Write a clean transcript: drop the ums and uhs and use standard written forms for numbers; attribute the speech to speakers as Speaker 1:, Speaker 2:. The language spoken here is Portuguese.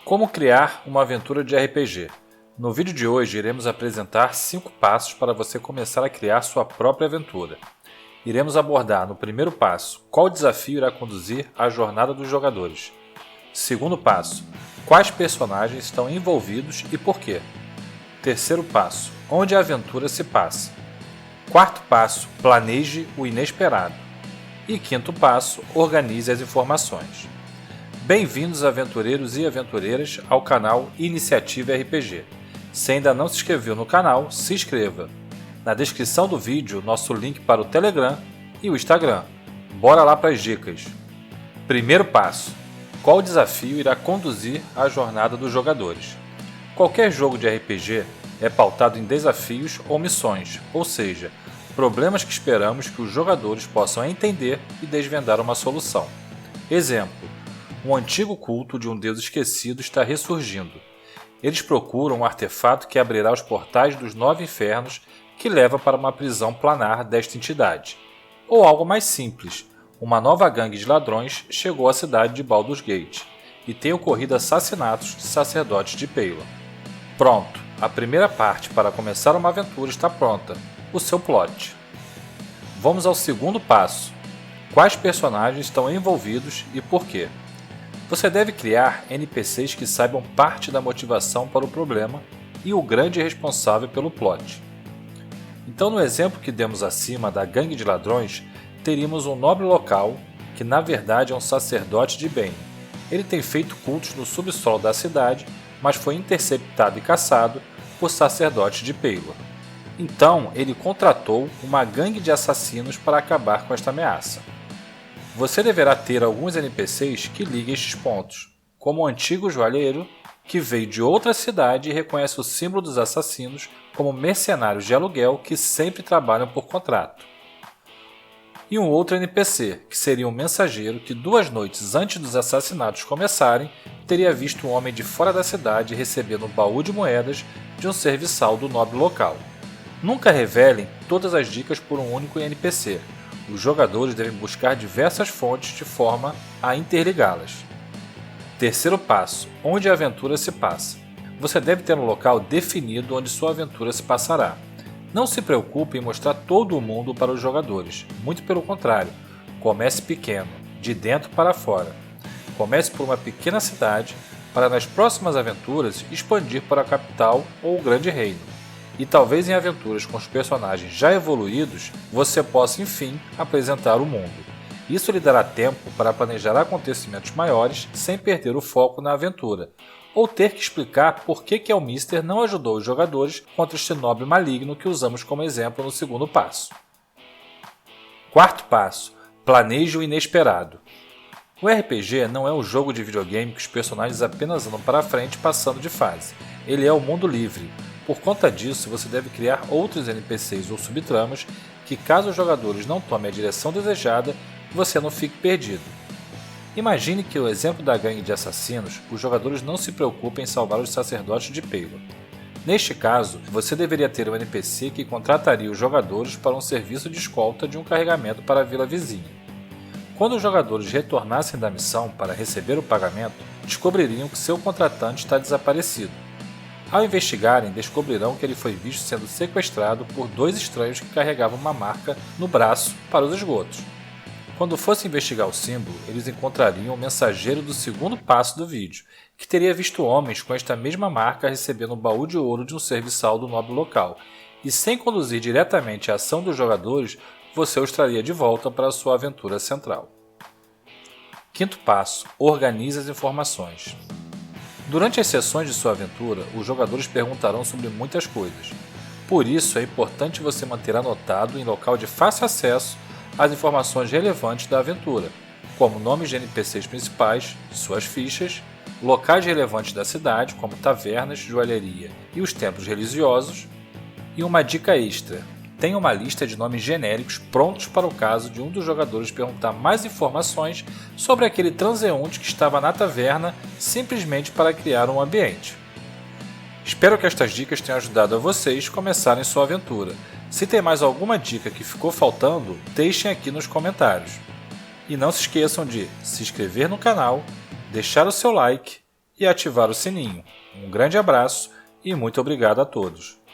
Speaker 1: Como criar uma aventura de RPG? No vídeo de hoje iremos apresentar 5 passos para você começar a criar sua própria aventura. Iremos abordar no primeiro passo qual desafio irá conduzir a jornada dos jogadores. Segundo passo, quais personagens estão envolvidos e por quê. Terceiro passo, onde a aventura se passa. Quarto passo, planeje o inesperado. E quinto passo, organize as informações. Bem-vindos aventureiros e aventureiras ao canal Iniciativa RPG. Se ainda não se inscreveu no canal, se inscreva. Na descrição do vídeo, nosso link para o Telegram e o Instagram. Bora lá para as dicas. Primeiro passo. Qual desafio irá conduzir a jornada dos jogadores? Qualquer jogo de RPG é pautado em desafios ou missões, ou seja, problemas que esperamos que os jogadores possam entender e desvendar uma solução. Exemplo: um antigo culto de um deus esquecido está ressurgindo. Eles procuram um artefato que abrirá os portais dos 9 infernos que leva para uma prisão planar desta entidade. Ou algo mais simples, uma nova gangue de ladrões chegou à cidade de Baldur's Gate e tem ocorrido assassinatos de sacerdotes de Peila. Pronto, a primeira parte para começar uma aventura está pronta, o seu plot. Vamos ao segundo passo. Quais personagens estão envolvidos e por quê? Você deve criar NPCs que saibam parte da motivação para o problema e o grande responsável pelo plot. Então, no exemplo que demos acima da gangue de ladrões, teríamos um nobre local, que na verdade é um sacerdote de bem. Ele tem feito cultos no subsolo da cidade, mas foi interceptado e caçado por sacerdotes de Peila. Então, ele contratou uma gangue de assassinos para acabar com esta ameaça. Você deverá ter alguns NPCs que liguem estes pontos, como o antigo joalheiro, que veio de outra cidade e reconhece o símbolo dos assassinos como mercenários de aluguel que sempre trabalham por contrato. E um outro NPC, que seria um mensageiro que 2 noites antes dos assassinatos começarem, teria visto um homem de fora da cidade recebendo um baú de moedas de um serviçal do nobre local. Nunca revelem todas as dicas por um único NPC. Os jogadores devem buscar diversas fontes de forma a interligá-las. Terceiro passo, onde a aventura se passa. Você deve ter um local definido onde sua aventura se passará. Não se preocupe em mostrar todo o mundo para os jogadores, muito pelo contrário, comece pequeno, de dentro para fora. Comece por uma pequena cidade, para nas próximas aventuras expandir para a capital ou o grande reino. E talvez em aventuras com os personagens já evoluídos, você possa enfim apresentar o mundo. Isso lhe dará tempo para planejar acontecimentos maiores sem perder o foco na aventura, ou ter que explicar por que Elmister não ajudou os jogadores contra este nobre maligno que usamos como exemplo no segundo passo. Quarto passo, planeje o inesperado. O RPG não é um jogo de videogame que os personagens apenas andam para frente passando de fase. Ele é o mundo livre. Por conta disso, você deve criar outros NPCs ou subtramas que, caso os jogadores não tomem a direção desejada, você não fique perdido. Imagine que no exemplo da gangue de assassinos, os jogadores não se preocupem em salvar os sacerdotes de Peila. Neste caso, você deveria ter um NPC que contrataria os jogadores para um serviço de escolta de um carregamento para a vila vizinha. Quando os jogadores retornassem da missão para receber o pagamento, descobririam que seu contratante está desaparecido. Ao investigarem, descobrirão que ele foi visto sendo sequestrado por 2 estranhos que carregavam uma marca no braço para os esgotos. Quando fossem investigar o símbolo, eles encontrariam o mensageiro do segundo passo do vídeo, que teria visto homens com esta mesma marca recebendo um baú de ouro de um serviçal do nobre local, e sem conduzir diretamente a ação dos jogadores, você os traria de volta para a sua aventura central. Quinto passo, organize as informações. Durante as sessões de sua aventura, os jogadores perguntarão sobre muitas coisas. Por isso, é importante você manter anotado em local de fácil acesso as informações relevantes da aventura, como nomes de NPCs principais, suas fichas, locais relevantes da cidade, como tavernas, joalheria e os templos religiosos, e uma dica extra: tenha uma lista de nomes genéricos prontos para o caso de um dos jogadores perguntar mais informações sobre aquele transeunte que estava na taverna simplesmente para criar um ambiente. Espero que estas dicas tenham ajudado a vocês a começarem sua aventura. Se tem mais alguma dica que ficou faltando, deixem aqui nos comentários. E não se esqueçam de se inscrever no canal, deixar o seu like e ativar o sininho. Um grande abraço e muito obrigado a todos!